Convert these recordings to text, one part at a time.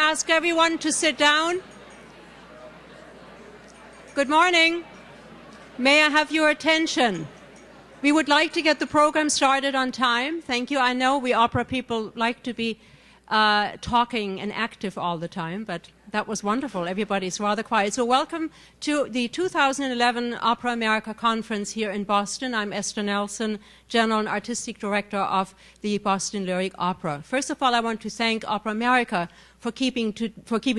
ask everyone to sit down? Good morning. May I have your attention? We would like to get the program started on time. Thank you. I know we opera people like to be talking and active all the time, but that was wonderful. Everybody's rather quiet. So welcome to the 2011 Opera America Conference here in Boston. I'm Esther Nelson, General and Artistic Director of the Boston Lyric Opera. First of all, I want to thank Opera America for keeping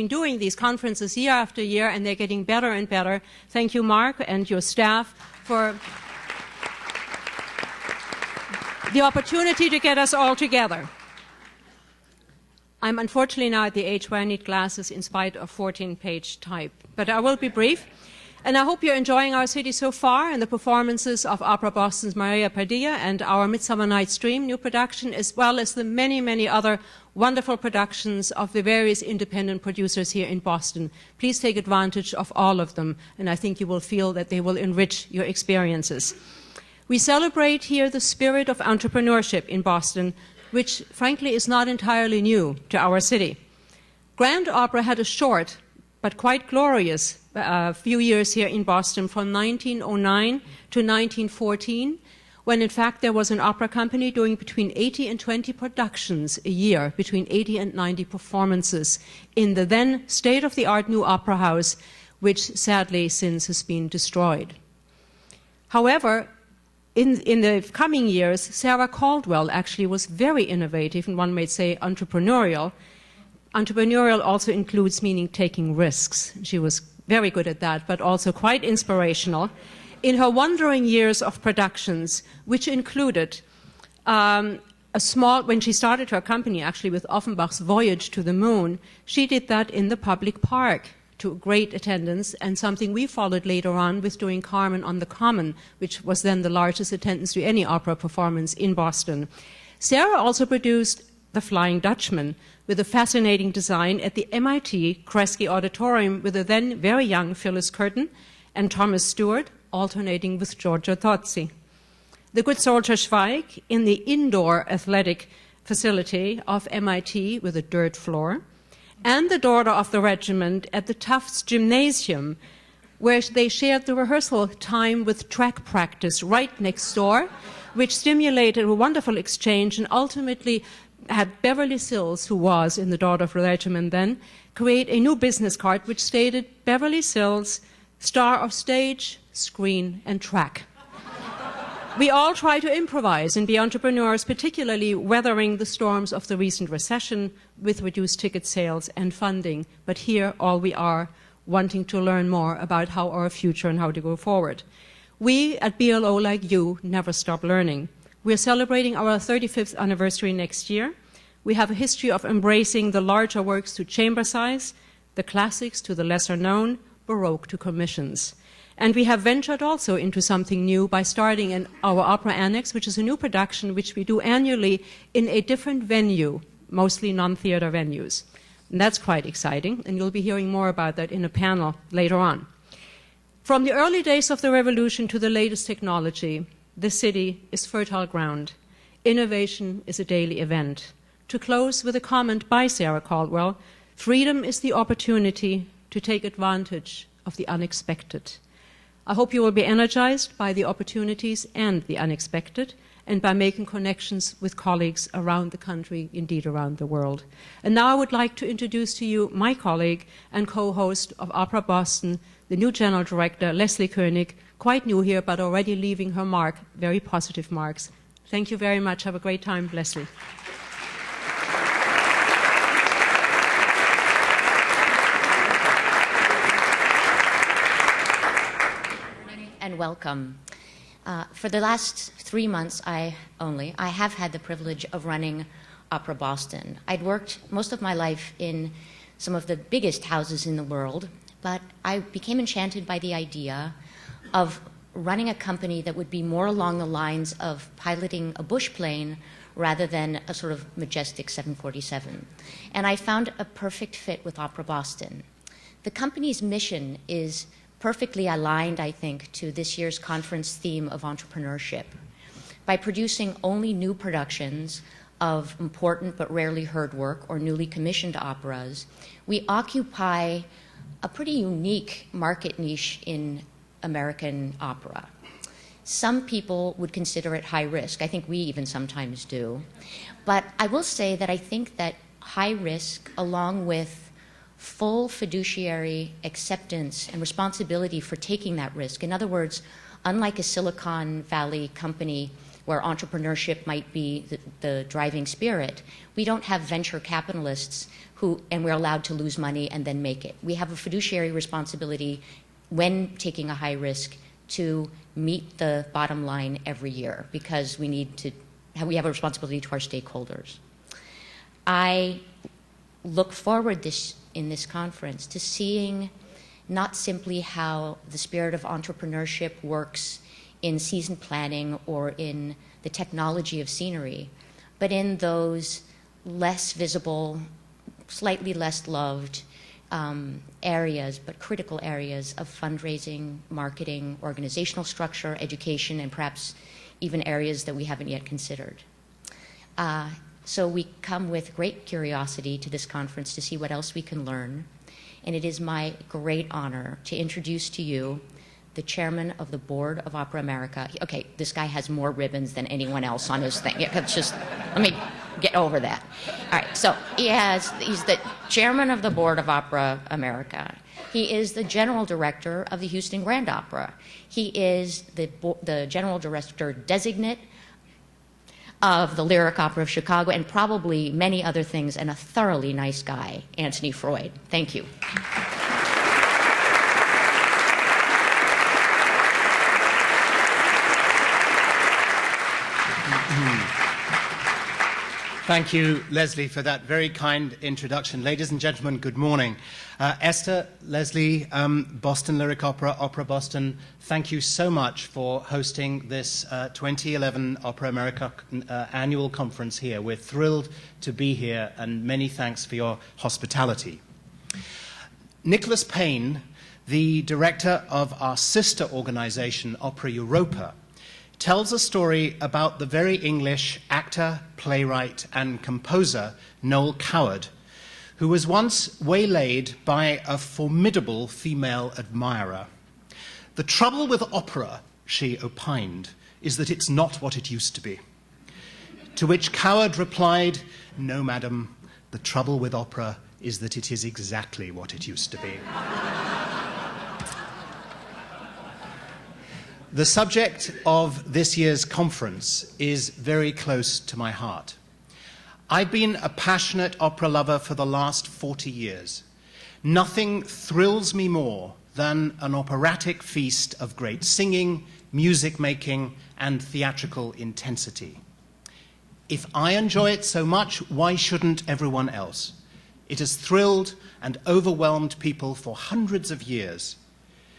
doing these conferences year after year, and they're getting better and better. Thank you, Mark, and your staff for the opportunity to get us all together. I'm unfortunately now at the age where I need glasses in spite of 14-page type, but I will be brief. And I hope you're enjoying our city so far and the performances of Opera Boston's Maria Padilla and our Midsummer Night's Dream new production, as well as the many, many other wonderful productions of the various independent producers here in Boston. Please take advantage of all of them, and I think you will feel that they will enrich your experiences. We celebrate here the spirit of entrepreneurship in Boston, which frankly is not entirely new to our city. Grand Opera had a short but quite glorious few years here in Boston from 1909 to 1914, when in fact there was an opera company doing between 80 and 20 productions a year, between 80 and 90 performances in the then state-of-the-art new opera house, which sadly since has been destroyed. However, in the coming years, Sarah Caldwell actually was very innovative, and one might say entrepreneurial. Entrepreneurial also includes meaning taking risks. She was very good at that, but also quite inspirational. In her wandering years of productions, which included when she started her company actually with Offenbach's Voyage to the Moon, she did that in the public park to great attendance, and something we followed later on with doing Carmen on the Common, which was then the largest attendance to any opera performance in Boston. Sarah also produced The Flying Dutchman with a fascinating design at the MIT Kresge Auditorium with the then very young Phyllis Curtin and Thomas Stewart, alternating with Giorgio Tozzi. The Good Soldier Schweig in the indoor athletic facility of MIT with a dirt floor, and The Daughter of the Regiment at the Tufts Gymnasium, where they shared the rehearsal time with track practice right next door, which stimulated a wonderful exchange and ultimately had Beverly Sills, who was in The Daughter of the Regiment then, create a new business card which stated Beverly Sills, star of stage, screen, and track. We all try to improvise and be entrepreneurs, particularly weathering the storms of the recent recession with reduced ticket sales and funding. But here, all we are, wanting to learn more about how our future and how to go forward. We at BLO, like you, never stop learning. We're celebrating our 35th anniversary next year. We have a history of embracing the larger works to chamber size, the classics to the lesser known, Baroque to commissions. And we have ventured also into something new by starting in our Opera Annex, which is a new production which we do annually in a different venue, mostly non-theater venues. And that's quite exciting, and you'll be hearing more about that in a panel later on. From the early days of the revolution to the latest technology, the city is fertile ground. Innovation is a daily event. To close with a comment by Sarah Caldwell, freedom is the opportunity to take advantage of the unexpected. I hope you will be energized by the opportunities and the unexpected, and by making connections with colleagues around the country, indeed around the world. And now I would like to introduce to you my colleague and co-host of Opera Boston, the new General Director, Leslie Koenig, quite new here, but already leaving her mark, very positive marks. Thank you very much. Have a great time, Leslie. And welcome. For the last 3 months I have had the privilege of running Opera Boston. I'd worked most of my life in some of the biggest houses in the world, but I became enchanted by the idea of running a company that would be more along the lines of piloting a bush plane rather than a sort of majestic 747. And I found a perfect fit with Opera Boston. The company's mission is perfectly aligned, I think, to this year's conference theme of entrepreneurship. By producing only new productions of important but rarely heard work or newly commissioned operas, we occupy a pretty unique market niche in American opera. Some people would consider it high risk. I think we even sometimes do. But I will say that I think that high risk, along with full fiduciary acceptance and responsibility for taking that risk. In other words, unlike a Silicon Valley company where entrepreneurship might be the driving spirit, we don't have venture capitalists and we're allowed to lose money and then make it. We have a fiduciary responsibility when taking a high risk to meet the bottom line every year because we have a responsibility to our stakeholders. I look forward in this conference to seeing not simply how the spirit of entrepreneurship works in season planning or in the technology of scenery, but in those less visible, slightly less loved areas, but critical areas of fundraising, marketing, organizational structure, education, and perhaps even areas that we haven't yet considered. So we come with great curiosity to this conference to see what else we can learn. And it is my great honor to introduce to you the chairman of the Board of Opera America. Okay, this guy has more ribbons than anyone else on his thing. Let me get over that. All right, so he's the chairman of the Board of Opera America. He is the general director of the Houston Grand Opera. He is the general director designate of the Lyric Opera of Chicago, and probably many other things, and a thoroughly nice guy, Anthony Freud. Thank you. Thank you, Leslie, for that very kind introduction. Ladies and gentlemen, good morning. Esther, Leslie, Boston Lyric Opera, Opera Boston, thank you so much for hosting this 2011 Opera America annual conference here. We're thrilled to be here, and many thanks for your hospitality. Nicholas Payne, the director of our sister organization, Opera Europa, tells a story about the very English actor, playwright, and composer Noel Coward, who was once waylaid by a formidable female admirer. The trouble with opera, she opined, is that it's not what it used to be. To which Coward replied, "No, madam, the trouble with opera is that it is exactly what it used to be." The subject of this year's conference is very close to my heart. I've been a passionate opera lover for the last 40 years. Nothing thrills me more than an operatic feast of great singing, music making, and theatrical intensity. If I enjoy it so much, why shouldn't everyone else? It has thrilled and overwhelmed people for hundreds of years.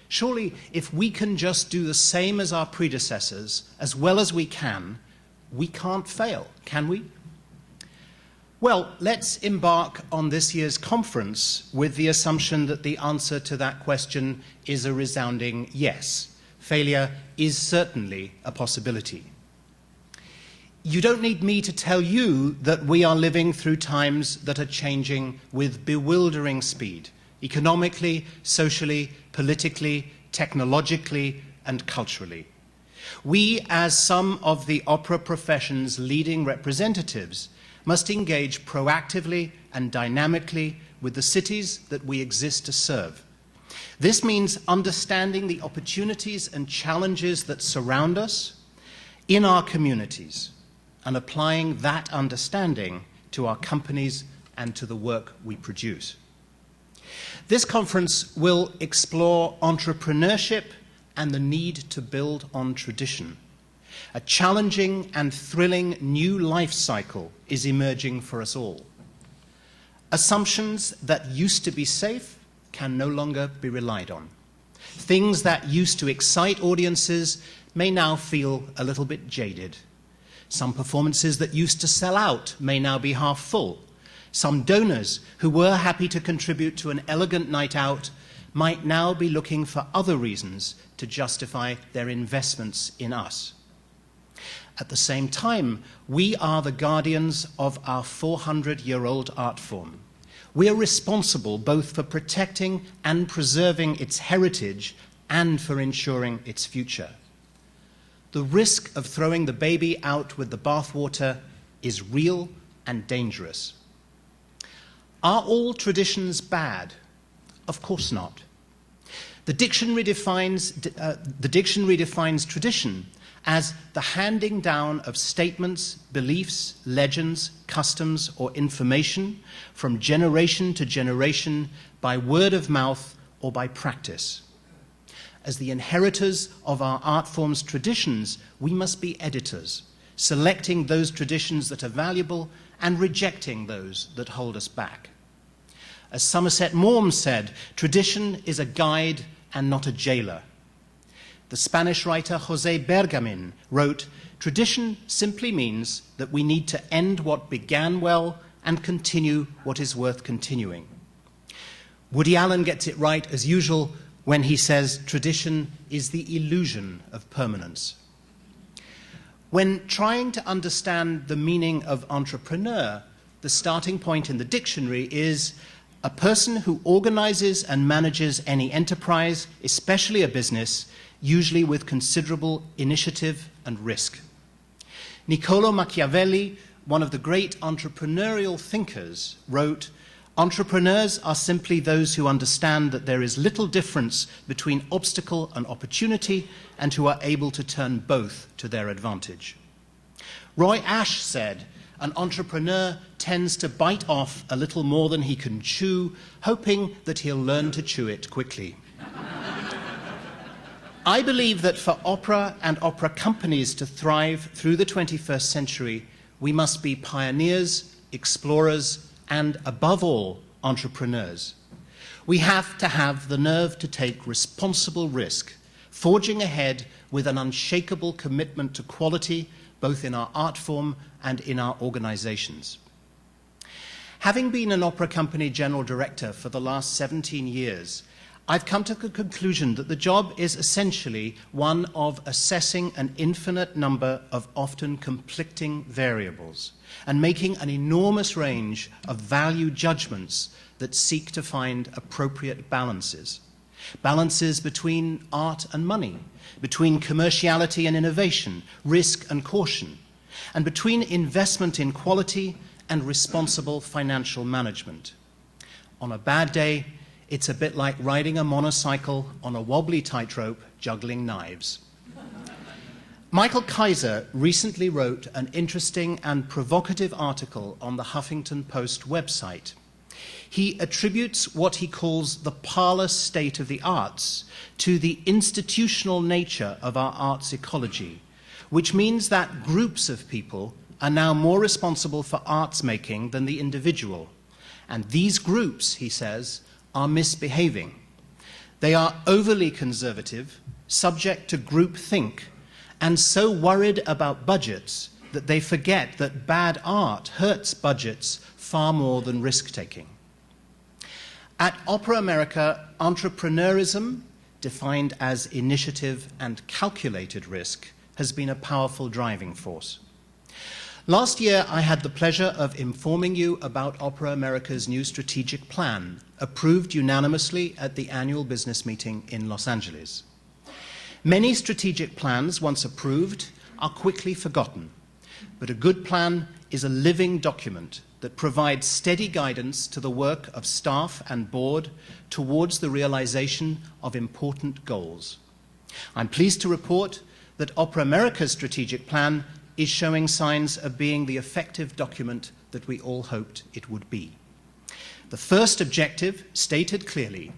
Surely, if we can just do the same as our predecessors, as well as we can't fail, can we? Well, let's embark on this year's conference with the assumption that the answer to that question is a resounding yes. Failure is certainly a possibility. You don't need me to tell you that we are living through times that are changing with bewildering speed, economically, socially, politically, technologically, and culturally. We, as some of the opera profession's leading representatives, must engage proactively and dynamically with the cities that we exist to serve. This means understanding the opportunities and challenges that surround us in our communities and applying that understanding to our companies and to the work we produce. This conference will explore entrepreneurship and the need to build on tradition. A challenging and thrilling new life cycle is emerging for us all. Assumptions that used to be safe can no longer be relied on. Things that used to excite audiences may now feel a little bit jaded. Some performances that used to sell out may now be half full. Some donors who were happy to contribute to an elegant night out might now be looking for other reasons to justify their investments in us. At the same time, we are the guardians of our 400-year-old art form. We are responsible both for protecting and preserving its heritage and for ensuring its future. The risk of throwing the baby out with the bathwater is real and dangerous. Are all traditions bad? Of course not. The dictionary defines tradition as the handing down of statements, beliefs, legends, customs, or information from generation to generation by word of mouth or by practice. As the inheritors of our art form's traditions, we must be editors, selecting those traditions that are valuable and rejecting those that hold us back. As Somerset Maugham said, tradition is a guide and not a jailer. The Spanish writer José Bergamin wrote, "Tradition simply means that we need to end what began well and continue what is worth continuing." Woody Allen gets it right, as usual, when he says tradition is the illusion of permanence. When trying to understand the meaning of entrepreneur, the starting point in the dictionary is a person who organizes and manages any enterprise, especially a business, usually with considerable initiative and risk. Niccolò Machiavelli, one of the great entrepreneurial thinkers, wrote, "Entrepreneurs are simply those who understand that there is little difference between obstacle and opportunity and who are able to turn both to their advantage." Roy Ash said, "An entrepreneur tends to bite off a little more than he can chew, hoping that he'll learn to chew it quickly." I believe that for opera and opera companies to thrive through the 21st century, we must be pioneers, explorers, and, above all, entrepreneurs. We have to have the nerve to take responsible risk, forging ahead with an unshakable commitment to quality, both in our art form and in our organizations. Having been an opera company general director for the last 17 years, I've come to the conclusion that the job is essentially one of assessing an infinite number of often conflicting variables and making an enormous range of value judgments that seek to find appropriate balances. Balances between art and money, between commerciality and innovation, risk and caution, and between investment in quality and responsible financial management. On a bad day, it's a bit like riding a motorcycle on a wobbly tightrope, juggling knives. Michael Kaiser recently wrote an interesting and provocative article on the Huffington Post website. He attributes what he calls the parlous state of the arts to the institutional nature of our arts ecology, which means that groups of people are now more responsible for arts making than the individual. And these groups, he says, are misbehaving. They are overly conservative, subject to groupthink, and so worried about budgets that they forget that bad art hurts budgets far more than risk-taking. At Opera America, entrepreneurism, defined as initiative and calculated risk, has been a powerful driving force. Last year, I had the pleasure of informing you about Opera America's new strategic plan, approved unanimously at the annual business meeting in Los Angeles. Many strategic plans, once approved, are quickly forgotten, but a good plan is a living document that provides steady guidance to the work of staff and board towards the realization of important goals. I'm pleased to report that Opera America's strategic plan is showing signs of being the effective document that we all hoped it would be. The first objective, stated clearly,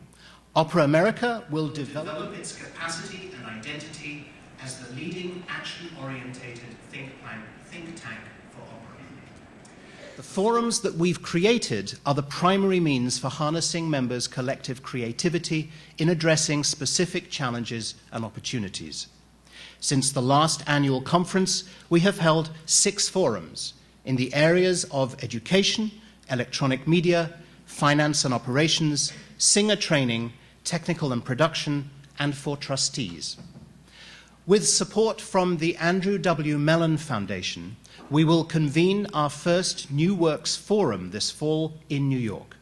Opera America will develop its capacity and identity as the leading action-orientated think tank for opera. The forums that we've created are the primary means for harnessing members' collective creativity in addressing specific challenges and opportunities. Since the last annual conference, we have held 6 forums in the areas of education, electronic media, finance and operations, singer training, technical and production, and for trustees. With support from the Andrew W. Mellon Foundation, we will convene our first New Works Forum this fall in New York.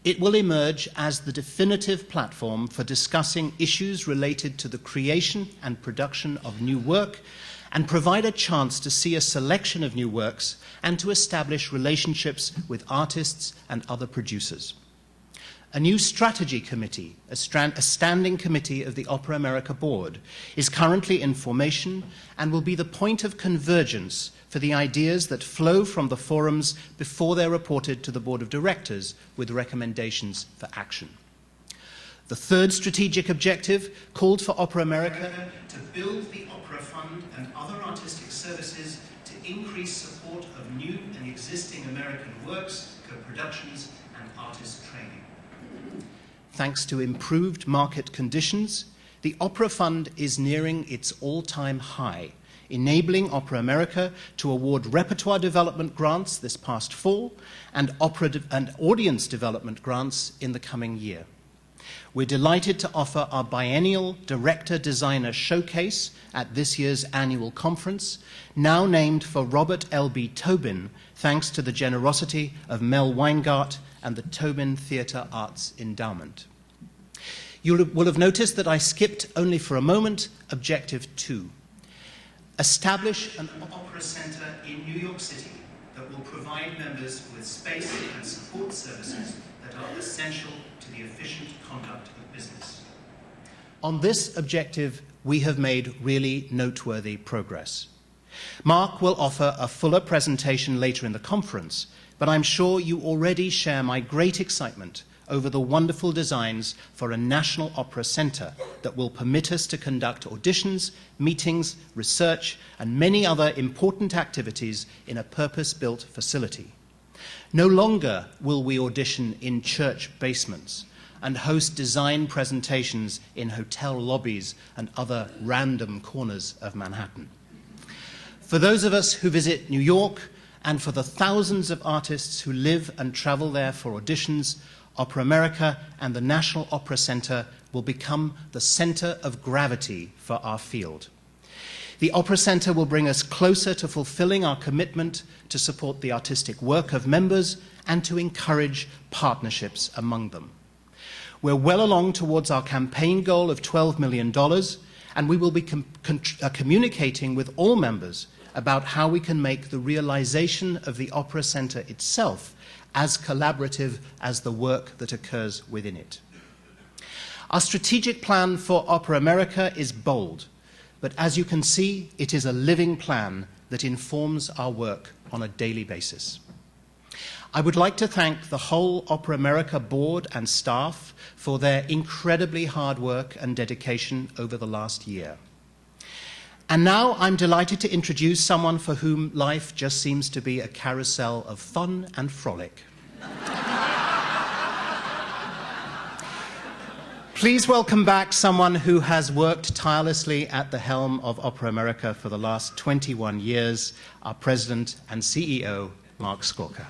It will emerge as the definitive platform for discussing issues related to the creation and production of new work, and provide a chance to see a selection of new works and to establish relationships with artists and other producers. A new strategy committee, a standing committee of the Opera America Board, is currently in formation and will be the point of convergence for the ideas that flow from the forums before they're reported to the Board of Directors with recommendations for action. The third strategic objective called for Opera America to build the Opera Fund and other artistic services to increase support of new and existing American works, co-productions, and artist training. Thanks to improved market conditions, the Opera Fund is nearing its all-time high, enabling Opera America to award repertoire development grants this past fall and audience development grants in the coming year. We're delighted to offer our biennial Director-Designer Showcase at this year's annual conference, now named for Robert L.B. Tobin, thanks to the generosity of Mel Weingart and the Tobin Theatre Arts Endowment. You will have noticed that I skipped only for a moment Objective 2. Establish an opera center in New York City that will provide members with space and support services that are essential to the efficient conduct of business. On this objective, we have made really noteworthy progress. Mark will offer a fuller presentation later in the conference, but I'm sure you already share my great excitement over the wonderful designs for a national opera center that will permit us to conduct auditions, meetings, research, and many other important activities in a purpose-built facility. No longer will we audition in church basements and host design presentations in hotel lobbies and other random corners of Manhattan. For those of us who visit New York, and for the thousands of artists who live and travel there for auditions, Opera America and the National Opera Center will become the center of gravity for our field. The Opera Center will bring us closer to fulfilling our commitment to support the artistic work of members and to encourage partnerships among them. We're well along towards our campaign goal of $12 million, and we will be communicating with all members about how we can make the realization of the Opera Center itself as collaborative as the work that occurs within it. Our strategic plan for Opera America is bold, but as you can see, it is a living plan that informs our work on a daily basis. I would like to thank the whole Opera America board and staff for their incredibly hard work and dedication over the last year. And now I'm delighted to introduce someone for whom life just seems to be a carousel of fun and frolic. Please welcome back someone who has worked tirelessly at the helm of Opera America for the last 21 years, our President and CEO, Mark Skorka.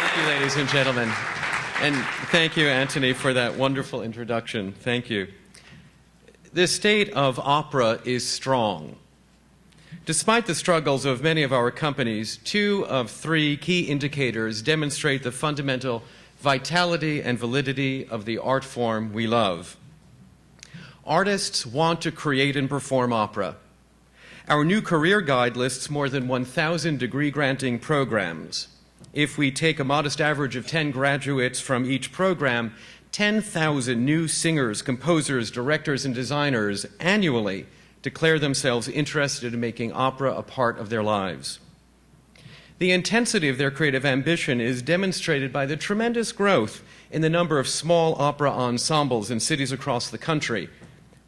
Thank you, ladies and gentlemen. And thank you, Anthony, for that wonderful introduction. Thank you. The state of opera is strong. Despite the struggles of many of our companies, 2 of 3 key indicators demonstrate the fundamental vitality and validity of the art form we love. Artists want to create and perform opera. Our new career guide lists more than 1,000 degree-granting programs. If we take a modest average of 10 graduates from each program, 10,000 new singers, composers, directors, and designers annually declare themselves interested in making opera a part of their lives. The intensity of their creative ambition is demonstrated by the tremendous growth in the number of small opera ensembles in cities across the country,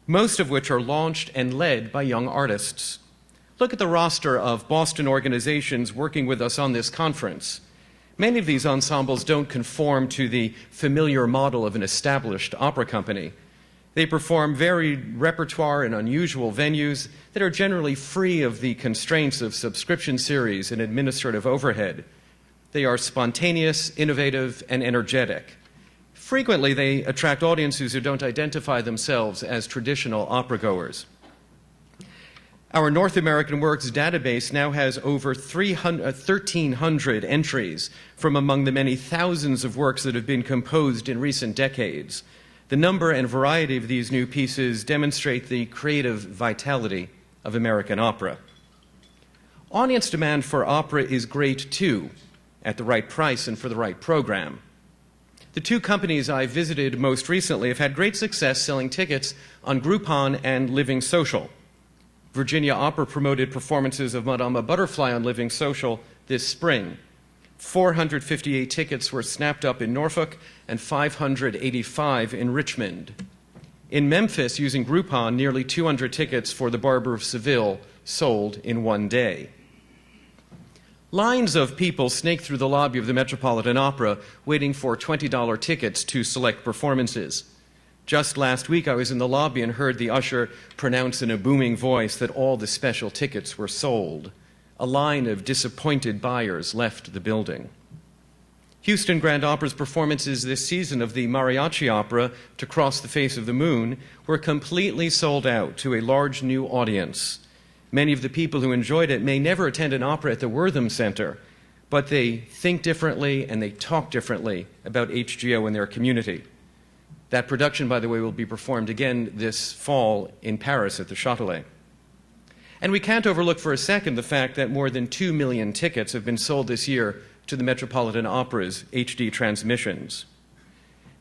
most of which are launched and led by young artists. Look at the roster of Boston organizations working with us on this conference. Many of these ensembles don't conform to the familiar model of an established opera company. They perform varied repertoire in unusual venues that are generally free of the constraints of subscription series and administrative overhead. They are spontaneous, innovative, and energetic. Frequently, they attract audiences who don't identify themselves as traditional opera-goers. Our North American Works database now has over 1,300 entries from among the many thousands of works that have been composed in recent decades. The number and variety of these new pieces demonstrate the creative vitality of American opera. Audience demand for opera is great too, at the right price and for the right program. The two companies I visited most recently have had great success selling tickets on Groupon and Living Social. Virginia Opera promoted performances of Madama Butterfly on Living Social this spring. 458 tickets were snapped up in Norfolk and 585 in Richmond. In Memphis, using Groupon, nearly 200 tickets for The Barber of Seville sold in one day. Lines of people snake through the lobby of the Metropolitan Opera waiting for $20 tickets to select performances. Just last week, I was in the lobby and heard the usher pronounce in a booming voice that all the special tickets were sold. A line of disappointed buyers left the building. Houston Grand Opera's performances this season of the mariachi opera, To Cross the Face of the Moon, were completely sold out to a large new audience. Many of the people who enjoyed it may never attend an opera at the Wortham Center, but they think differently and they talk differently about HGO in their community. That production, by the way, will be performed again this fall in Paris at the Châtelet. And we can't overlook for a second the fact that more than 2 million tickets have been sold this year to the Metropolitan Opera's HD transmissions.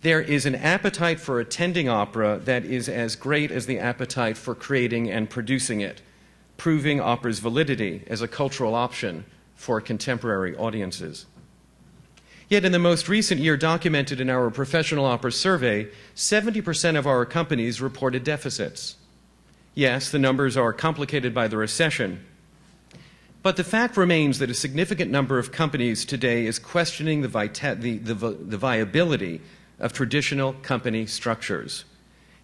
There is an appetite for attending opera that is as great as the appetite for creating and producing it, proving opera's validity as a cultural option for contemporary audiences. Yet in the most recent year documented in our professional opera survey, 70% of our companies reported deficits. Yes, the numbers are complicated by the recession, but the fact remains that a significant number of companies today is questioning the viability of traditional company structures.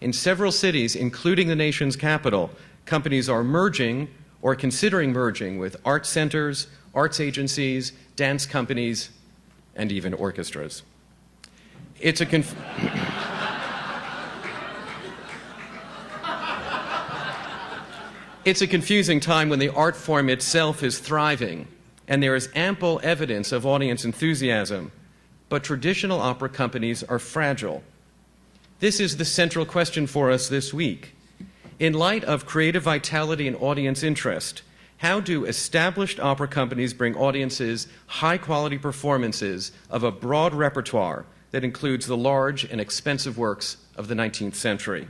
In several cities, including the nation's capital, companies are merging or considering merging with art centers, arts agencies, dance companies, and even orchestras. It's a confusing time when the art form itself is thriving and there is ample evidence of audience enthusiasm, but traditional opera companies are fragile. This is the central question for us this week. In light of creative vitality and audience interest, how do established opera companies bring audiences high-quality performances of a broad repertoire that includes the large and expensive works of the 19th century?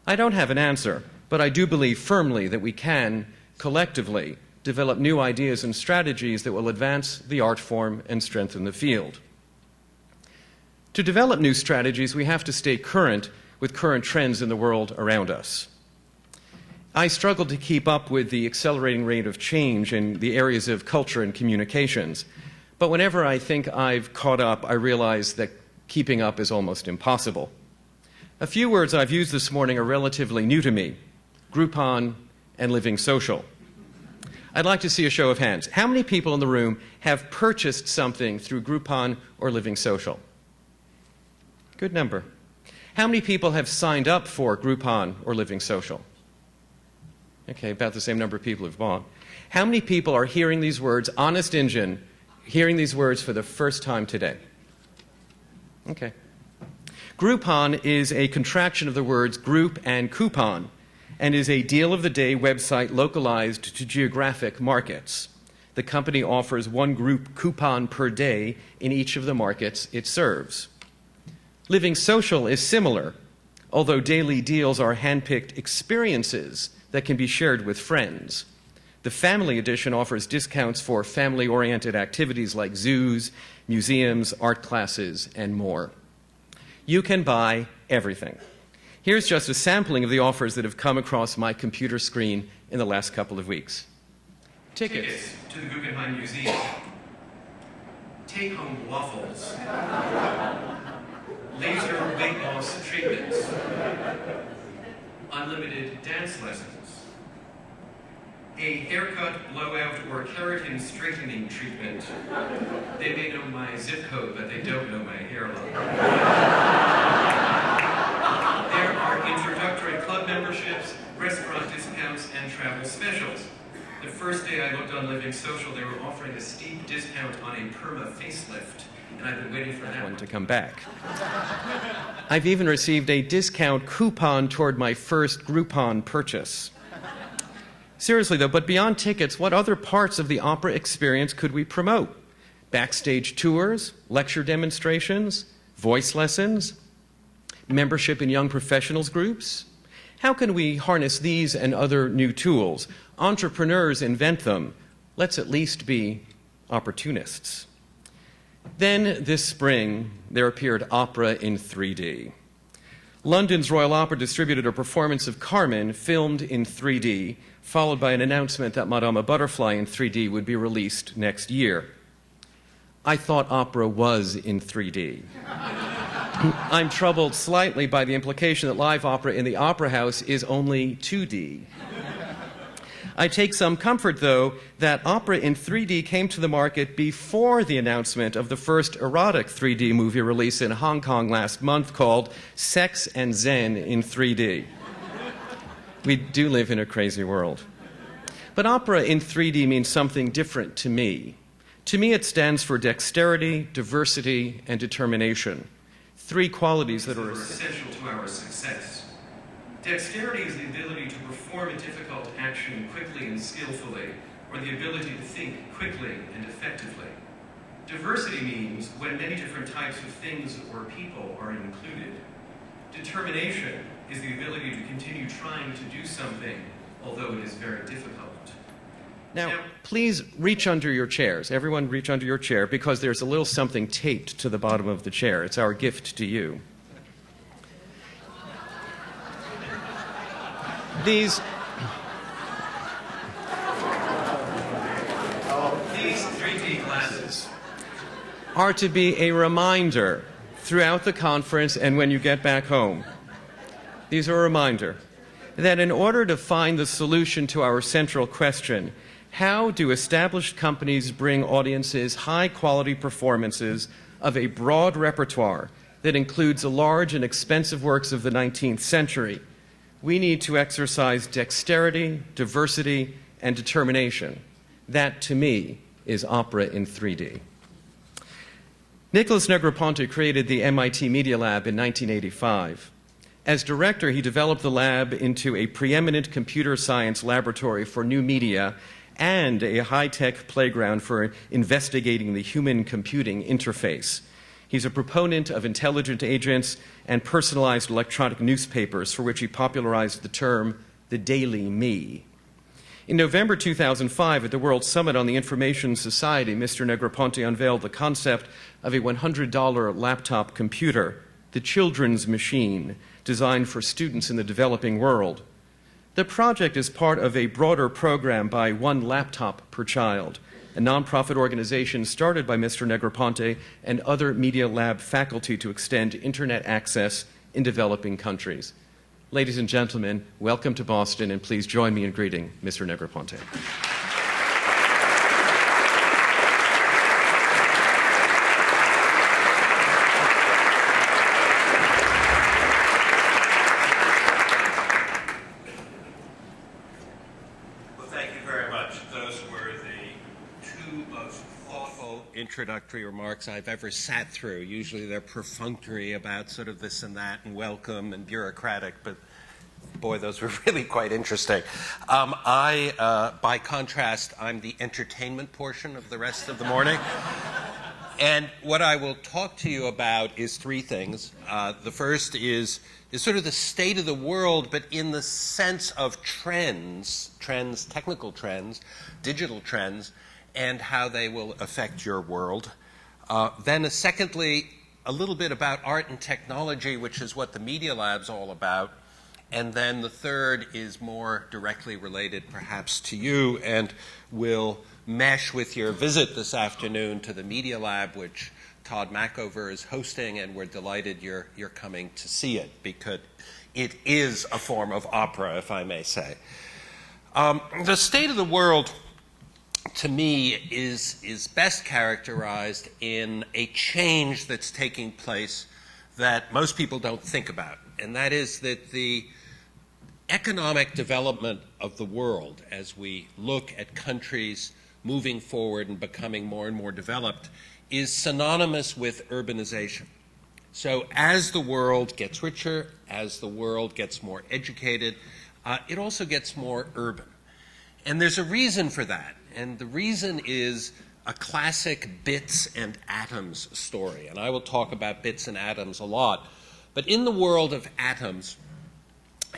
I don't have an answer, but I do believe firmly that we can, collectively, develop new ideas and strategies that will advance the art form and strengthen the field. To develop new strategies, we have to stay current with current trends in the world around us. I struggle to keep up with the accelerating rate of change in the areas of culture and communications, but whenever I think I've caught up, I realize that keeping up is almost impossible. A few words I've used this morning are relatively new to me: Groupon and Living Social. I'd like to see a show of hands. How many people in the room have purchased something through Groupon or Living Social? Good number. How many people have signed up for Groupon or Living Social? Okay, about the same number of people who've bought. How many people are hearing these words, honest Injun, hearing these words for the first time today? Okay. Groupon is a contraction of the words group and coupon, and is a deal-of-the-day website localized to geographic markets. The company offers one group coupon per day in each of the markets it serves. Living Social is similar, although daily deals are hand-picked experiences that can be shared with friends. The Family Edition offers discounts for family-oriented activities like zoos, museums, art classes, and more. You can buy everything. Here's just a sampling of the offers that have come across my computer screen in the last couple of weeks. Tickets to the Guggenheim Museum. Take-home waffles. Laser weight loss treatments. Unlimited dance lessons. a haircut, blowout, or keratin straightening treatment. They may know my zip code, but they don't know my hairline. There are introductory club memberships, restaurant discounts, and travel specials. The first day I looked on Living Social, they were offering a steep discount on a perma facelift, and I've been waiting for that one to come back. I've even received a discount coupon toward my first Groupon purchase. Seriously though, but beyond tickets, what other parts of the opera experience could we promote? Backstage tours, lecture demonstrations, voice lessons, membership in young professionals groups? How can we harness these and other new tools? Entrepreneurs invent them. Let's at least be opportunists. Then this spring, there appeared opera in 3D. London's Royal Opera distributed a performance of Carmen filmed in 3D, followed by an announcement that Madama Butterfly in 3D would be released next year. I thought opera was in 3D. I'm troubled slightly by the implication that live opera in the Opera House is only 2D. I take some comfort, though, that opera in 3D came to the market before the announcement of the first erotic 3D movie release in Hong Kong last month called Sex and Zen in 3D. We do live in a crazy world. But opera in 3D means something different to me. To me, it stands for dexterity, diversity, and determination. Three qualities that are essential to our success. Dexterity is the ability to perform a difficult action quickly and skillfully, or the ability to think quickly and effectively. Diversity means when many different types of things or people are included. Determination is the ability to continue trying to do something, although it is very difficult. Now, please reach under your chairs. Everyone reach under your chair, because there's a little something taped to the bottom of the chair. It's our gift to you. These 3D glasses are to be a reminder throughout the conference and when you get back home. These are a reminder that in order to find the solution to our central question, how do established companies bring audiences high-quality performances of a broad repertoire that includes large and expensive works of the 19th century, we need to exercise dexterity, diversity, and determination. That, to me, is opera in 3D. Nicholas Negroponte created the MIT Media Lab in 1985. As director, he developed the lab into a preeminent computer science laboratory for new media and a high-tech playground for investigating the human computing interface. He's a proponent of intelligent agents and personalized electronic newspapers, for which he popularized the term the Daily Me. In November 2005, at the World Summit on the Information Society, Mr. Negroponte unveiled the concept of a $100 laptop computer, the Children's Machine, designed for students in the developing world. The project is part of a broader program by One Laptop per Child, a nonprofit organization started by Mr. Negroponte and other Media Lab faculty to extend internet access in developing countries. Ladies and gentlemen, welcome to Boston, and please join me in greeting Mr. Negroponte. Introductory remarks I've ever sat through. Usually they're perfunctory about sort of this and that and welcome and bureaucratic, but boy, those were really quite interesting. By contrast, I'm the entertainment portion of the rest of the morning. And what I will talk to you about is three things. The first is sort of the state of the world, but in the sense of trends, technical trends, digital trends, and how they will affect your world. Then secondly, a little bit about art and technology, which is what the Media Lab's all about. And then the third is more directly related perhaps to you and will mesh with your visit this afternoon to the Media Lab, which Todd Mackover is hosting, and we're delighted you're coming to see it because it is a form of opera, if I may say. The state of the world, to me, is best characterized in a change that's taking place that most people don't think about, and that is that the economic development of the world, as we look at countries moving forward and becoming more and more developed, is synonymous with urbanization. So as the world gets richer, as the world gets more educated, it also gets more urban. And there's a reason for that, and the reason is a classic bits and atoms story. And I will talk about bits and atoms a lot. But in the world of atoms,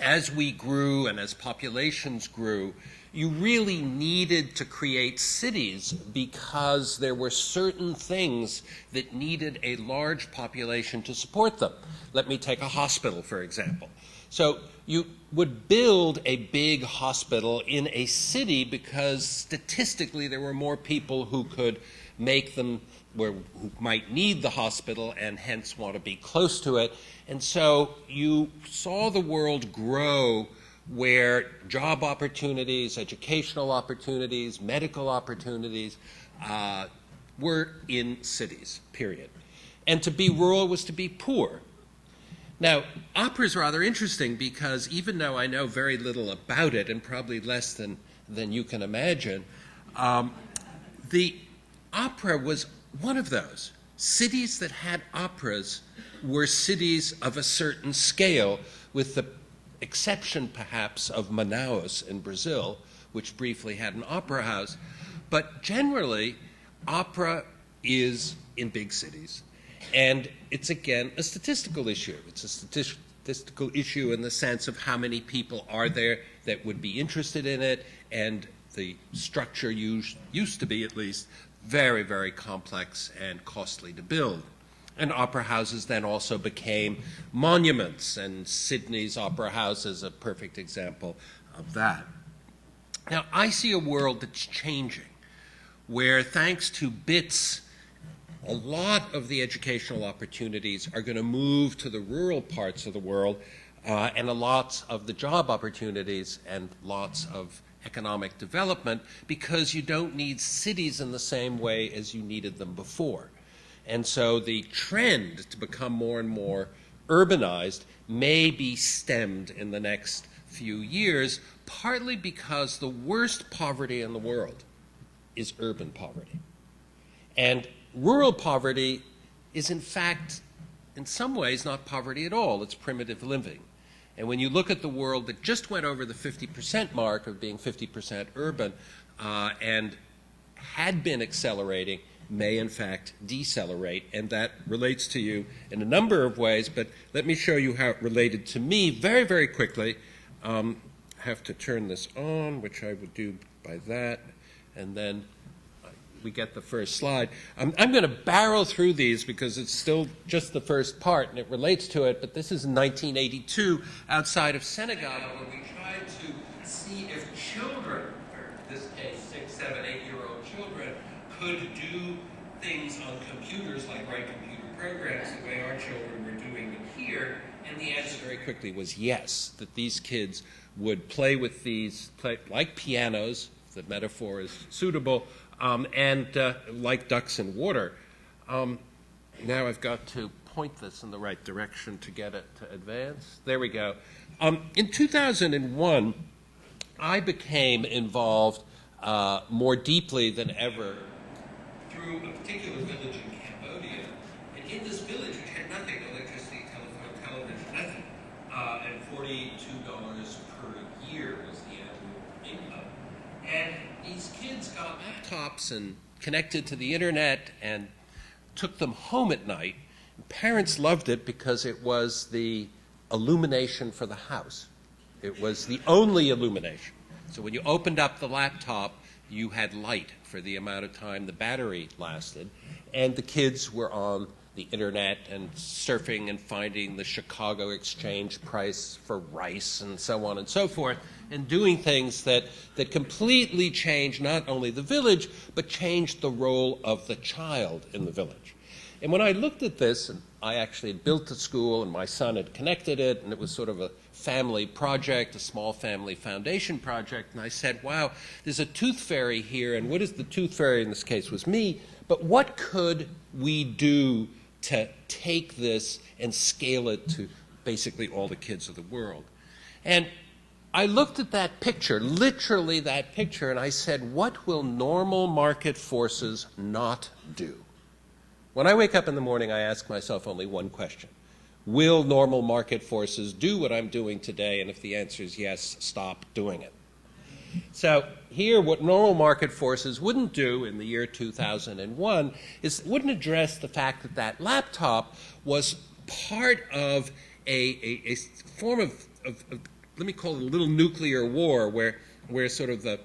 as we grew and as populations grew, you really needed to create cities because there were certain things that needed a large population to support them. Let me take a hospital, for example. So you would build a big hospital in a city because statistically there were more people who could make them, who might need the hospital and hence want to be close to it. And so you saw the world grow where job opportunities, educational opportunities, medical opportunities were in cities, period. And to be rural was to be poor. Now, opera is rather interesting because even though I know very little about it, and probably less than you can imagine, the opera was one of those. Cities that had operas were cities of a certain scale, with the exception perhaps of Manaus in Brazil, which briefly had an opera house. But generally, opera is in big cities. And it's, again, a statistical issue. It's a statistical issue in the sense of how many people are there that would be interested in it, and the structure used to be, at least, very, very complex and costly to build. And opera houses then also became monuments, and Sydney's Opera House is a perfect example of that. Now, I see a world that's changing, where thanks to bits, a lot of the educational opportunities are going to move to the rural parts of the world, and a lot of the job opportunities and lots of economic development, because you don't need cities in the same way as you needed them before. And so the trend to become more and more urbanized may be stemmed in the next few years, partly because the worst poverty in the world is urban poverty. And rural poverty is, in fact, in some ways, not poverty at all. It's primitive living. And when you look at the world that just went over the 50% mark of being 50% urban and had been accelerating, may in fact decelerate, and that relates to you in a number of ways, but let me show you how it related to me very, very quickly. I have to turn this on, which I would do by that, and then we get the first slide. I'm going to barrel through these because it's still just the first part and it relates to it, but this is in 1982 outside of Senegal, where we tried to see if children, or in this case 6, 7, 8-year-old children, could do things on computers, like write computer programs, the way our children were doing them here. And the answer very quickly was yes, that these kids would play with these, like pianos, if the metaphor is suitable, and like ducks in water. Now I've got to point this in the right direction to get it to advance. There we go. In 2001, I became involved more deeply than ever through a particular village in Cambodia. And in this village, which had nothing, electricity, telephone, television, nothing, and $42 per year was the annual income. And these kids got laptops and connected to the internet and took them home at night. Parents loved it because it was the illumination for the house. It was the only illumination. So when you opened up the laptop, you had light for the amount of time the battery lasted, and the kids were on the internet and surfing and finding the Chicago exchange price for rice and so on and so forth, and doing things that completely changed not only the village, but changed the role of the child in the village. And when I looked at this, and I actually had built the school, and my son had connected it, and it was sort of a family project, a small family foundation project, and I said, wow, there's a tooth fairy here, and what is the tooth fairy? In this case was me, but what could we do to take this and scale it to basically all the kids of the world? And I looked at that picture, literally that picture, and I said, what will normal market forces not do? When I wake up in the morning, I ask myself only one question. Will normal market forces do what I'm doing today? And if the answer is yes, stop doing it. So here, what normal market forces wouldn't do in the year 2001 is wouldn't address the fact that that laptop was part of a form of, let me call it a little nuclear war, where sort of the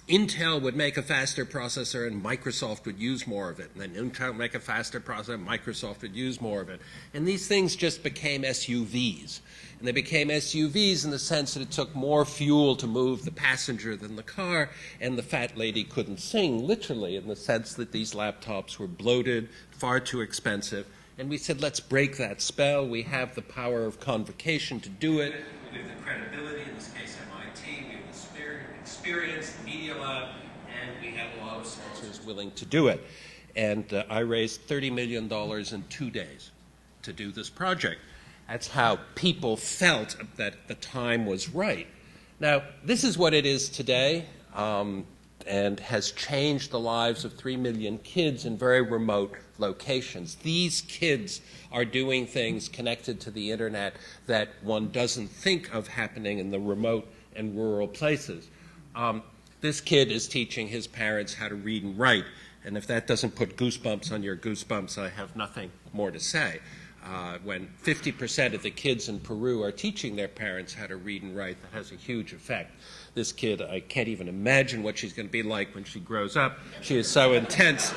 Intel would make a faster processor and Microsoft would use more of it. And then Intel would make a faster processor and Microsoft would use more of it. And these things just became SUVs. And they became SUVs in the sense that it took more fuel to move the passenger than the car, and the fat lady couldn't sing, literally, in the sense that these laptops were bloated, far too expensive. And we said, let's break that spell. We have the power of convocation to do it. We have the credibility, in this case MIT, we have the experience, the Media Lab, and we have a lot of sponsors willing to do it. And I raised $30 million in 2 days to do this project. That's how people felt that the time was right. Now, this is what it is today, and has changed the lives of 3 million kids in very remote locations. These kids are doing things connected to the internet that one doesn't think of happening in the remote and rural places. This kid is teaching his parents how to read and write, and if that doesn't put goosebumps on your goosebumps, I have nothing more to say. When 50% of the kids in Peru are teaching their parents how to read and write, that has a huge effect. This kid, I can't even imagine what she's going to be like when she grows up. She is so intense.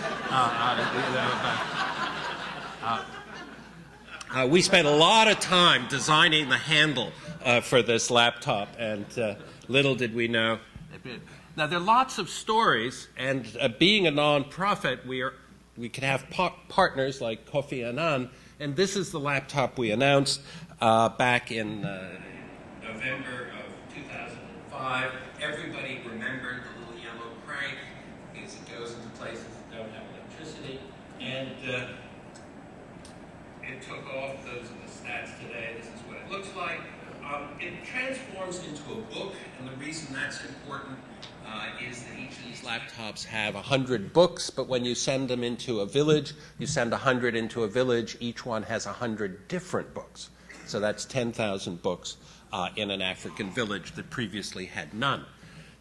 We spent a lot of time designing the handle for this laptop, and little did we know. Now, there are lots of stories, and being a nonprofit, we can have partners like Kofi Annan, and this is the laptop we announced back in November of 2005. Everybody remembered the little yellow crank because it goes into places that don't have electricity, and it took off. Those are the stats today. This is what it looks like. It transforms into a book, and the reason that's important is that each of these laptops have 100 books, but when you send them into a village, you send 100 into a village, each one has 100 different books. So that's 10,000 books in an African village that previously had none.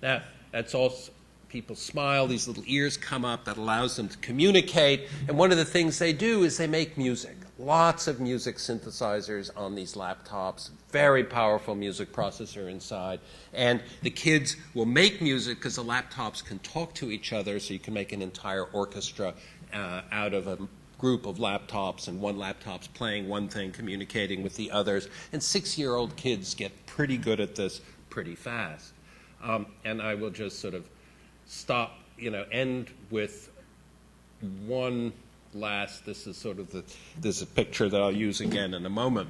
Now, that's also, people smile, these little ears come up, that allows them to communicate, and one of the things they do is they make music. Lots of music synthesizers on these laptops, very powerful music processor inside, and the kids will make music because the laptops can talk to each other, so you can make an entire orchestra out of a group of laptops, and one laptop's playing one thing, communicating with the others, and 6-year-old kids get pretty good at this pretty fast. And I will just sort of stop, end with one last, this is sort of there's a picture that I'll use again in a moment.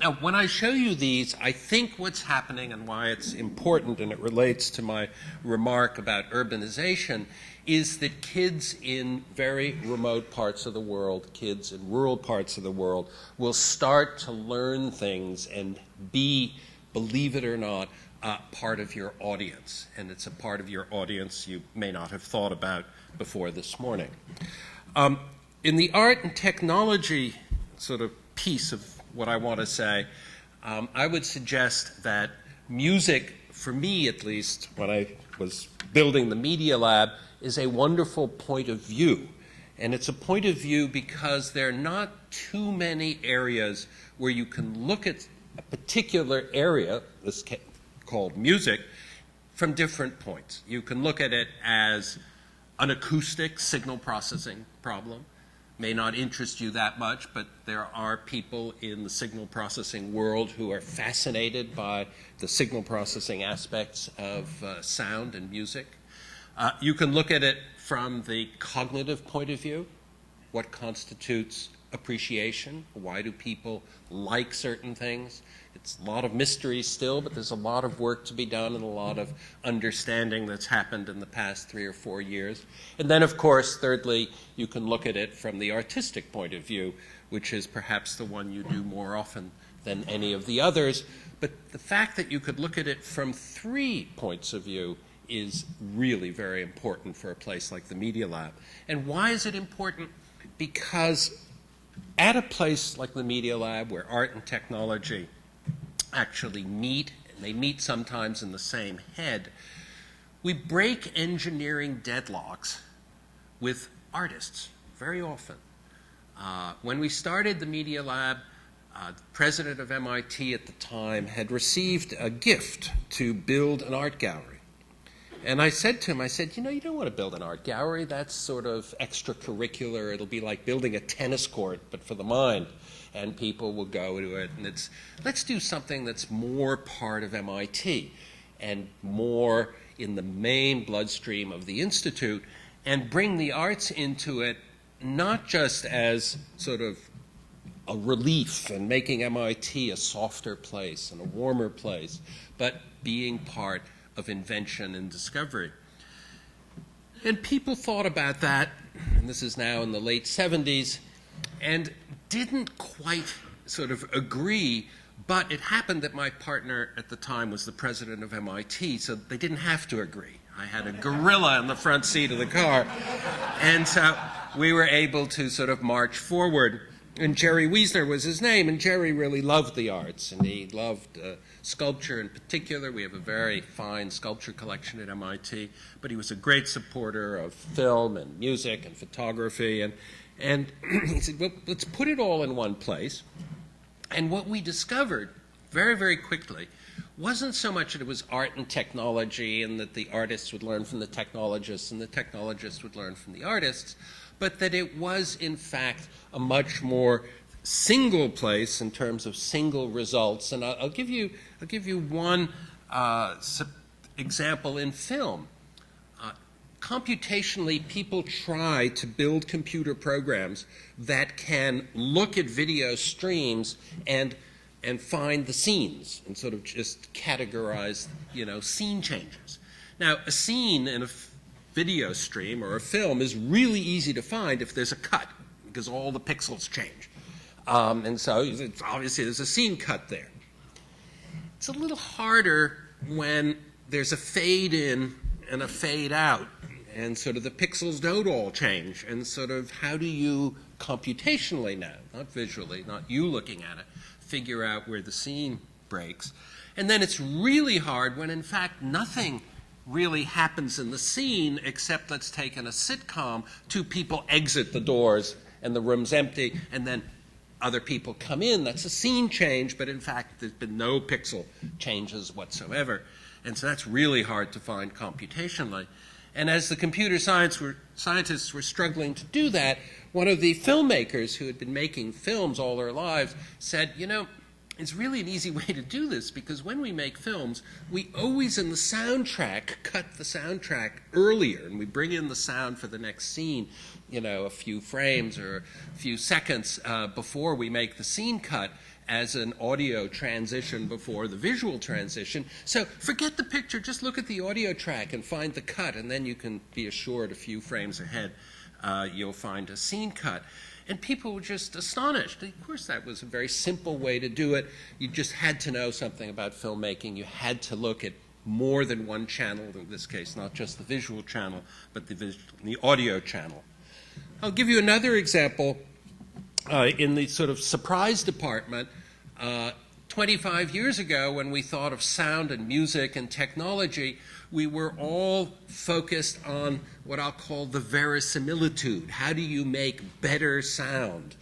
Now, when I show you these, I think what's happening and why it's important, and it relates to my remark about urbanization, is that kids in very remote parts of the world, kids in rural parts of the world, will start to learn things and be, believe it or not, part of your audience. And it's a part of your audience you may not have thought about before this morning. In the art and technology sort of piece of what I want to say, I would suggest that music, for me at least, when I was building the Media Lab, is a wonderful point of view. And it's a point of view because there are not too many areas where you can look at a particular area, this called music, from different points. You can look at it as an acoustic signal processing problem. May not interest you that much, but there are people in the signal processing world who are fascinated by the signal processing aspects of sound and music. You can look at it from the cognitive point of view, what constitutes appreciation. Why do people like certain things? It's a lot of mystery still, but there's a lot of work to be done and a lot of understanding that's happened in the past 3 or 4 years. And then, of course, thirdly, you can look at it from the artistic point of view, which is perhaps the one you do more often than any of the others. But the fact that you could look at it from 3 points of view is really very important for a place like the Media Lab. And why is it important? Because at a place like the Media Lab, where art and technology actually meet, and they meet sometimes in the same head, we break engineering deadlocks with artists very often. When we started the Media Lab, the president of MIT at the time had received a gift to build an art gallery. And I said to him, you don't want to build an art gallery. That's sort of extracurricular. It'll be like building a tennis court, but for the mind. And people will go to it. And let's do something that's more part of MIT and more in the main bloodstream of the Institute, and bring the arts into it, not just as sort of a relief and making MIT a softer place and a warmer place, but being part of invention and discovery. And people thought about that, and this is now in the late 70s, and didn't quite sort of agree, but it happened that my partner at the time was the president of MIT, so they didn't have to agree. I had a gorilla in the front seat of the car, and so we were able to sort of march forward. And Jerry Wiesner was his name, and Jerry really loved the arts, and he loved sculpture in particular. We have a very fine sculpture collection at MIT, but he was a great supporter of film and music and photography, and he said, well, let's put it all in one place. And what we discovered very, very quickly wasn't so much that it was art and technology and that the artists would learn from the technologists and the technologists would learn from the artists, but that it was, in fact, a much more single place in terms of single results. And I'll give you one example in film. Computationally, people try to build computer programs that can look at video streams and find the scenes and sort of just categorize, scene changes. Now, a scene in a video stream or a film is really easy to find if there's a cut, because all the pixels change. And so obviously there's a scene cut there. It's a little harder when there's a fade in and a fade out, and sort of the pixels don't all change. And sort of how do you computationally now, not visually, not you looking at it, figure out where the scene breaks? And then it's really hard when, in fact, nothing really happens in the scene except, let's take in a sitcom, 2 people exit the doors and the room's empty, and then other people come in. That's a scene change, but in fact there's been no pixel changes whatsoever. And so that's really hard to find computationally. And as the computer scientists were struggling to do that, one of the filmmakers who had been making films all their lives said, it's really an easy way to do this, because when we make films, we always in the soundtrack cut the soundtrack earlier, and we bring in the sound for the next scene, a few frames or a few seconds before we make the scene cut, as an audio transition before the visual transition. So forget the picture, just look at the audio track and find the cut, and then you can be assured a few frames ahead you'll find a scene cut. And people were just astonished. Of course, that was a very simple way to do it. You just had to know something about filmmaking. You had to look at more than one channel, in this case, not just the visual channel, but the audio channel. I'll give you another example. In the sort of surprise department, 25 years ago, when we thought of sound and music and technology, we were all focused on what I'll call the verisimilitude. How do you make better sound?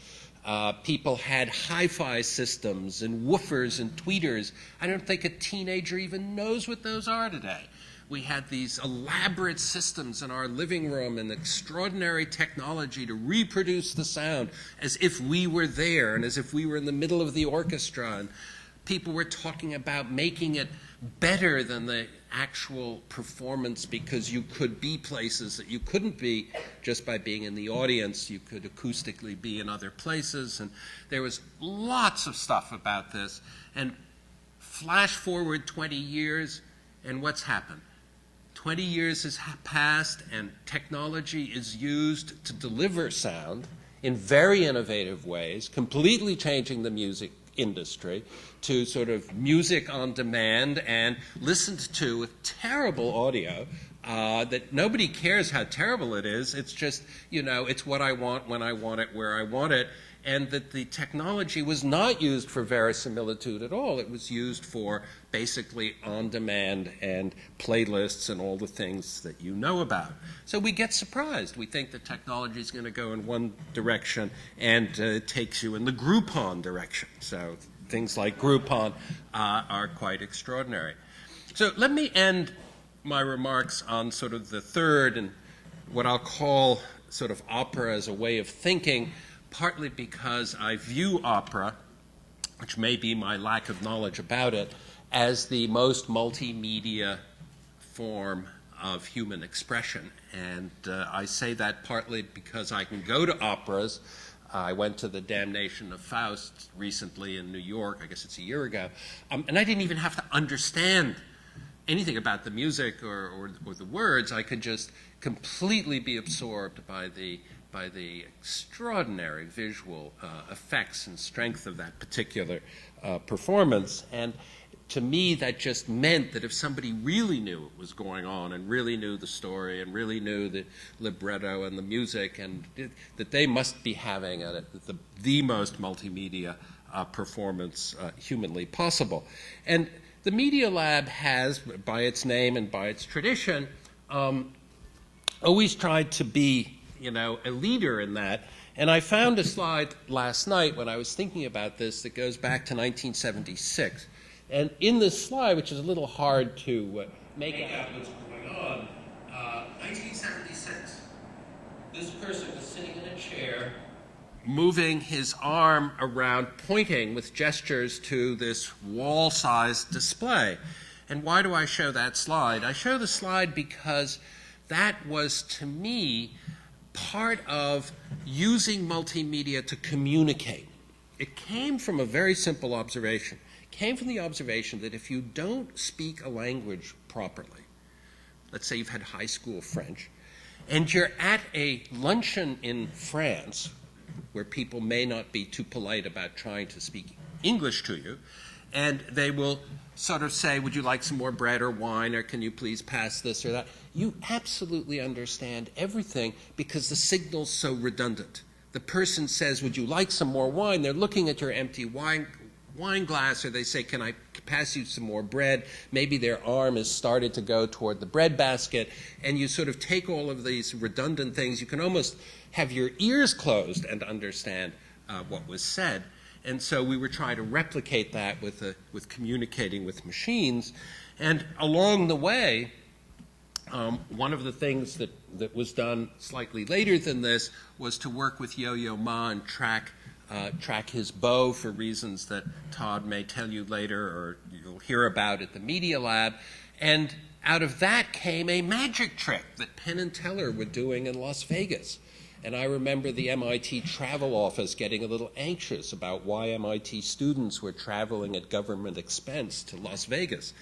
People had hi-fi systems and woofers and tweeters. I don't think a teenager even knows what those are today. We had these elaborate systems in our living room and extraordinary technology to reproduce the sound as if we were there and as if we were in the middle of the orchestra. And people were talking about making it better than the actual performance because you could be places that you couldn't be just by being in the audience. You could acoustically be in other places, and there was lots of stuff about this. And flash forward 20 years, and what's happened? 20 years has passed, and technology is used to deliver sound in very innovative ways, completely changing the music industry to sort of music on demand and listened to with terrible audio that nobody cares how terrible it is. It's just, it's what I want, when I want it, where I want it. And that the technology was not used for verisimilitude at all. It was used for basically on-demand and playlists and all the things that you know about. So we get surprised. We think that technology is going to go in one direction and it takes you in the Groupon direction. So things like Groupon are quite extraordinary. So let me end my remarks on sort of the third and what I'll call sort of opera as a way of thinking, partly because I view opera, which may be my lack of knowledge about it, as the most multimedia form of human expression. And I say that partly because I can go to operas. I went to the Damnation of Faust recently in New York, I guess it's a year ago, and I didn't even have to understand anything about the music or the words. I could just completely be absorbed by the extraordinary visual effects and strength of that particular performance. And to me, that just meant that if somebody really knew what was going on and really knew the story and really knew the libretto and the music, and that they must be having the most multimedia performance humanly possible. And the Media Lab has, by its name and by its tradition, always tried to be a leader in that. And I found a slide last night when I was thinking about this that goes back to 1976. And in this slide, which is a little hard to make out what's going on, 1976, this person was sitting in a chair, moving his arm around, pointing with gestures to this wall-sized display. And why do I show that slide? I show the slide because that was, to me, part of using multimedia to communicate. It came from a very simple observation. It came from the observation that if you don't speak a language properly, let's say you've had high school French, and you're at a luncheon in France where people may not be too polite about trying to speak English to you, and they will sort of say, would you like some more bread or wine, or can you please pass this or that? You absolutely understand everything because the signal's so redundant. The person says, would you like some more wine? They're looking at your empty wine glass, or they say, can I pass you some more bread? Maybe their arm has started to go toward the bread basket, and you sort of take all of these redundant things. You can almost have your ears closed and understand what was said. And so we were trying to replicate that with communicating with machines. And along the way, one of the things that was done slightly later than this was to work with Yo-Yo Ma and track his bow for reasons that Todd may tell you later or you'll hear about at the Media Lab. And out of that came a magic trick that Penn and Teller were doing in Las Vegas. And I remember the MIT travel office getting a little anxious about why MIT students were traveling at government expense to Las Vegas.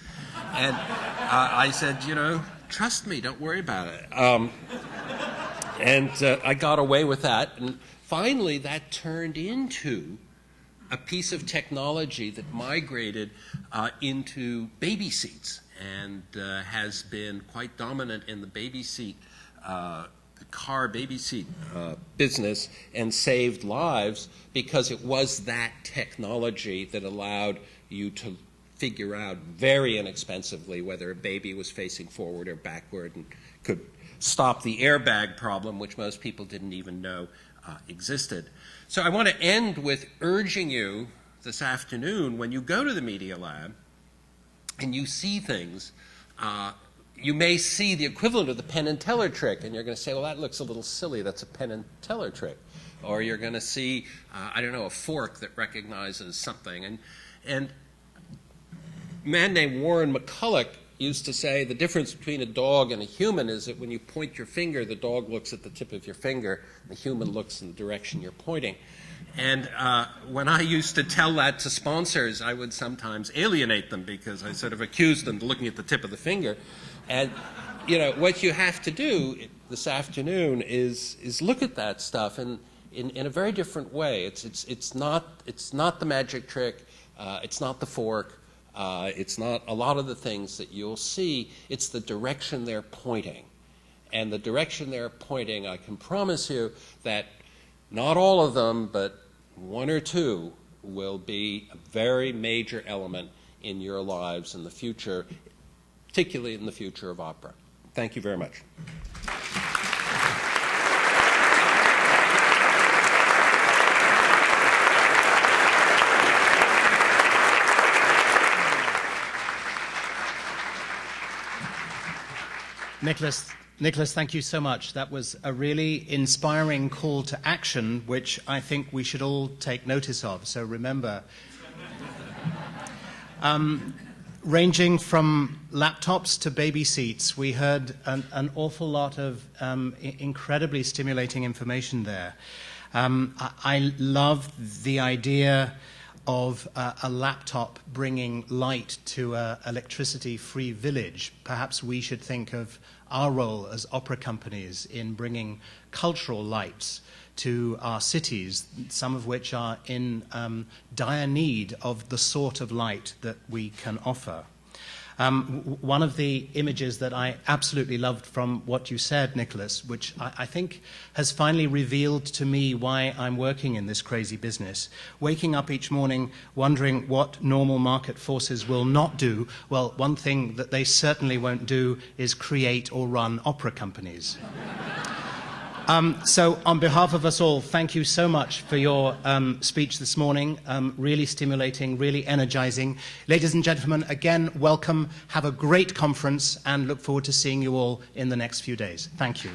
And I said, trust me, don't worry about it. And I got away with that. And finally, that turned into a piece of technology that migrated into baby seats and has been quite dominant in the baby seat car baby seat business and saved lives because it was that technology that allowed you to figure out very inexpensively whether a baby was facing forward or backward and could stop the airbag problem, which most people didn't even know existed. So I want to end with urging you this afternoon, when you go to the Media Lab and you see things, you may see the equivalent of the Penn and Teller trick, and you're going to say, well, that looks a little silly. That's a Penn and Teller trick. Or you're going to see, a fork that recognizes something. And a man named Warren McCulloch used to say the difference between a dog and a human is that when you point your finger, the dog looks at the tip of your finger, the human looks in the direction you're pointing. And when I used to tell that to sponsors, I would sometimes alienate them because I sort of accused them of looking at the tip of the finger. And, you know, what you have to do this afternoon is look at that stuff in a very different way. It's not the magic trick. It's not the fork. It's not a lot of the things that you'll see. It's the direction they're pointing. And the direction they're pointing, I can promise you that not all of them, but one or two will be a very major element in your lives in the future, particularly in the future of opera. Thank you very much. Nicholas, thank you so much. That was a really inspiring call to action, which I think we should all take notice of. So remember, ranging from laptops to baby seats, we heard an awful lot of incredibly stimulating information there. I love the idea of a laptop bringing light to an electricity-free village. Perhaps we should think of our role as opera companies in bringing cultural lights to our cities, some of which are in dire need of the sort of light that we can offer. One of the images that I absolutely loved from what you said, Nicholas, which I think has finally revealed to me why I'm working in this crazy business, waking up each morning wondering what normal market forces will not do. Well, one thing that they certainly won't do is create or run opera companies. So on behalf of us all, thank you so much for your speech this morning. Really stimulating, really energizing. Ladies and gentlemen, again, welcome. Have a great conference and look forward to seeing you all in the next few days. Thank you.